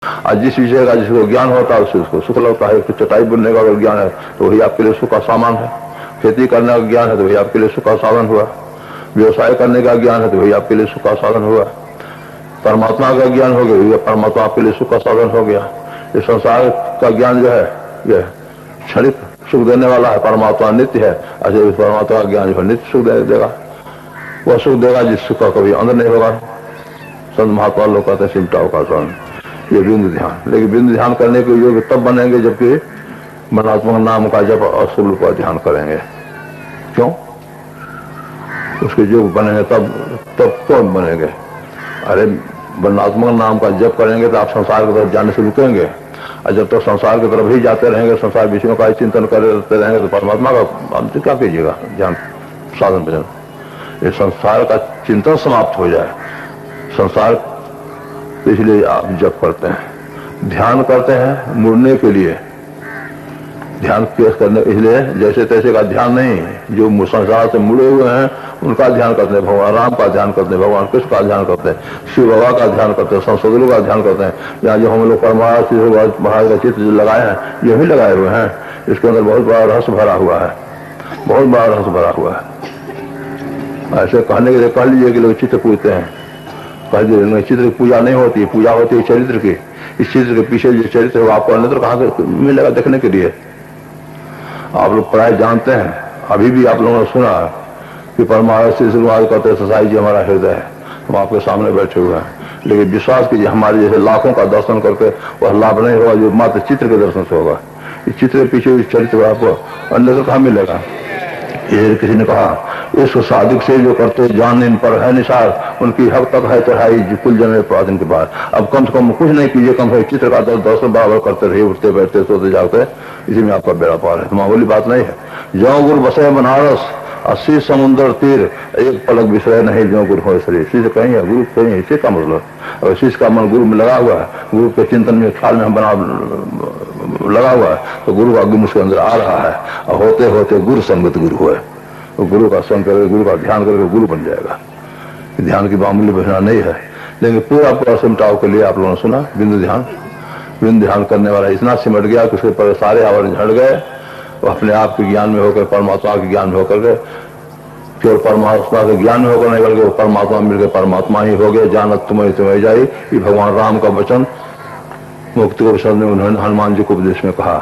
आज जिस विषय का जिसको ज्ञान होता है उसको सुख लगता है। चटाई बुनने का अगर ज्ञान है तो वही आपके लिए सुख का सामान है। खेती करने का ज्ञान है तो वही आपके लिए सुख का साधन हुआ। व्यवसाय करने का ज्ञान है तो वही आपके लिए सुख का साधन हुआ। परमात्मा का ज्ञान हो गया, परमात्मा आपके लिए सुख का साधन हो गया। ये संसार का ज्ञान जो है यह क्षणिक सुख देने वाला है, परमात्मा नित्य है। ऐसे परमात्मा का ज्ञान जो है नित्य सुख देगा। वह सुख देगा जिस सुख का कभी अंत नहीं होगा। संत महात्मा लोग कहते हैं सिमटाओ का सन ये बिंदु ध्यान। लेकिन बिंदु ध्यान करने के योग्य तब बनेंगे जबकि वर्णात्मक नाम का जब और शुभ का ध्यान करेंगे। क्यों? उसके योग बनेंगे तब कौन बनेंगे? अरे वर्णात्मक नाम का जप करेंगे तो आप संसार की तरफ जाने से रुकेंगे, और जब तक संसार की तरफ ही जाते रहेंगे, संसार विषयों का ही चिंतन करते रहेंगे तो परमात्मा का अंत क्या कीजिएगा? ध्यान साधन भजन। ये संसार का चिंतन समाप्त हो जाए, संसार तो इसलिए आप जप करते हैं, ध्यान करते हैं मुड़ने के लिए। ध्यान केस करने इसलिए जैसे तैसे का ध्यान नहीं, जो संसार से मुड़े हुए हैं उनका ध्यान करते हैं। भगवान राम का ध्यान करते हैं, भगवान कृष्ण का ध्यान करते हैं, शिव बाबा का ध्यान करते हैं, संत सदगुरु का ध्यान करते हैं। यहाँ जो हम लोग परमात्मा महाराज का चित्र जो लगाए हैं ये भी लगाए हुए हैं, इसके अंदर बहुत बड़ा रहस्य भरा हुआ है, बहुत बड़ा रहस्य भरा हुआ है। ऐसे कहने के लिए कह लीजिए कि लोग चित्र पूजते हैं, कह दीजिए चित्र की पूजा नहीं होती, पूजा होती है चरित्र की। इस चित्र के पीछे जो चरित्र है आपको अन्यत्र कहाँ से मिलेगा देखने के लिए? आप लोग प्राय जानते हैं, अभी भी आप लोगों ने सुना कि परमात्मा शुरुआत करते ससाई जी हमारा हृदय है, हम आपके सामने बैठे हुए हैं। लेकिन विश्वास कीजिए हमारे जैसे लाखों का दर्शन करके वह लाभ नहीं होगा जो मात्र चित्र के दर्शन से होगा। इस चित्र के पीछे इस चरित्र आपको अन्यत्र कहाँ मिलेगा? ये किसी ने कहा इसको साधक से जो करते जान इन पर है निसार, उनकी हक तक है चढ़ाई कुल जन्म प्राचीन के बाद। अब कम से कम कुछ नहीं कीजिए, कम से चित्र का दर्शन बराबर करते रहिए, उठते बैठते सोते जागते, इसी में आपका बेड़ा पार है। तो मामूली बात नहीं है। जो गुरु बसे बनारस 80 समुद्र तीर, एक पलक विषय नहीं जो गुरु हो शरीर। शिष्य कहीं है, गुरु कहीं है, इसी का मतलब। और शिष्य का मन गुरु में लगा हुआ है, गुरु के चिंतन में ख्याल में बना लगा हुआ है, तो गुरु का गुण उसके अंदर आ रहा है। और होते होते गुरु संगत गुरु है, तो गुरु का संग करके गुरु का ध्यान करके गुरु बन जाएगा। ध्यान की मामूली बहना नहीं है। लेकिन पूरा सिमटाव के लिए आप लोगों ने सुना बिंदु ध्यान। बिंदु ध्यान करने वाला इतना सिमट गया कि उसके पर सारे आवरण झड़ गए, वो अपने आप के ज्ञान में होकर, परमात्मा के ज्ञान में होकर के, केवल परमात्मा के ज्ञान में होकर नहीं बल्कि परमात्मा मिलकर परमात्मा ही हो गए। जानत तुम्हें जाई, ये भगवान राम का वचन मुक्ति को शब्द में उन्होंने हनुमान जी को उपदेश में कहा।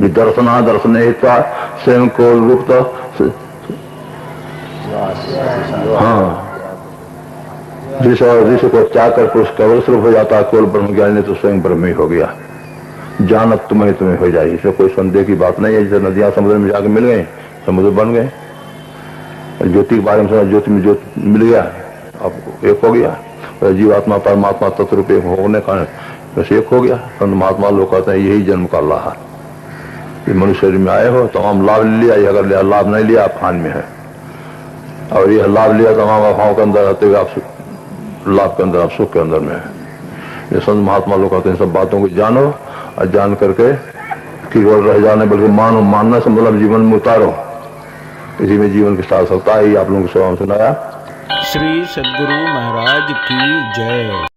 दर्शना दर्शन हिता स्वयं को रूप, हाँ जिस को त्याग कर पुरुष केवल स्वरूप हो जाता है, केवल ब्रह्म ज्ञानी तो स्वयं ब्रह्म ही हो गया। जानत तुम्हें हो जाए, इसमें कोई संदेह की बात नहीं है। जैसे नदियां समुद्र में जाकर मिल गई, समुद्र बन गए। ज्योति के बारे में सुना, ज्योति में ज्योति मिल गया, अब एक हो गया। जीवात्मा परमात्मा तत्व एक होने का बस एक हो गया। संत महात्मा लोग कहते हैं यही जन्म का लाभ है। ये मनुष्य शरीर में आए हो तमाम लाभ ले लिया, अगर लाभ नहीं लिया आप हानि में है। और यह लाभ लिया तमाम अभाव के अंदर रहते हुए आप लाभ के अंदर, आप सुख के अंदर में है। ये संत महात्मा लोग कहते हैं सब बातों को जानो, और जान करके केवल रह जाने बल्कि मानो, मानना से मतलब जीवन में उतारो। इसी में जीवन की सार्थकता ही आप लोगों को सेवा में सुनाया। श्री सद्गुरु महाराज की जय।